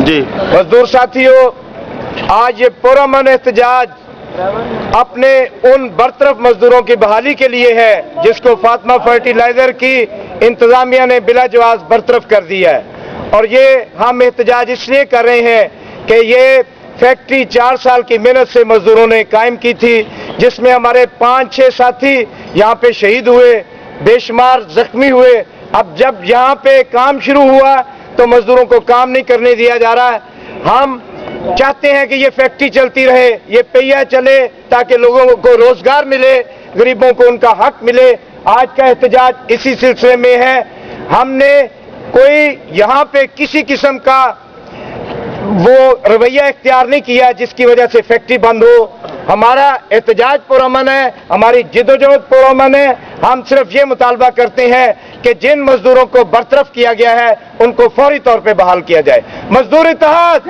جی مزدور ساتھیوں، آج یہ پرامن احتجاج اپنے ان برطرف مزدوروں کی بحالی کے لیے ہے جس کو فاطمہ فرٹیلائزر کی انتظامیہ نے بلا جواز برطرف کر دیا ہے، اور یہ ہم احتجاج اس لیے کر رہے ہیں کہ یہ فیکٹری 4 سال کی محنت سے مزدوروں نے قائم کی تھی، جس میں ہمارے 5-6 ساتھی یہاں پہ شہید ہوئے، بے شمار زخمی ہوئے۔ اب جب یہاں پہ کام شروع ہوا تو مزدوروں کو کام نہیں کرنے دیا جا رہا ہے۔ ہم چاہتے ہیں کہ یہ فیکٹری چلتی رہے، یہ پہیہ چلے تاکہ لوگوں کو روزگار ملے، غریبوں کو ان کا حق ملے۔ آج کا احتجاج اسی سلسلے میں ہے۔ ہم نے کوئی یہاں پہ کسی قسم کا وہ رویہ اختیار نہیں کیا جس کی وجہ سے فیکٹری بند ہو۔ ہمارا احتجاج پرامن ہے، ہماری جدوجہد پرامن ہے۔ ہم صرف یہ مطالبہ کرتے ہیں کہ جن مزدوروں کو برطرف کیا گیا ہے ان کو فوری طور پہ بحال کیا جائے۔ مزدور اتحاد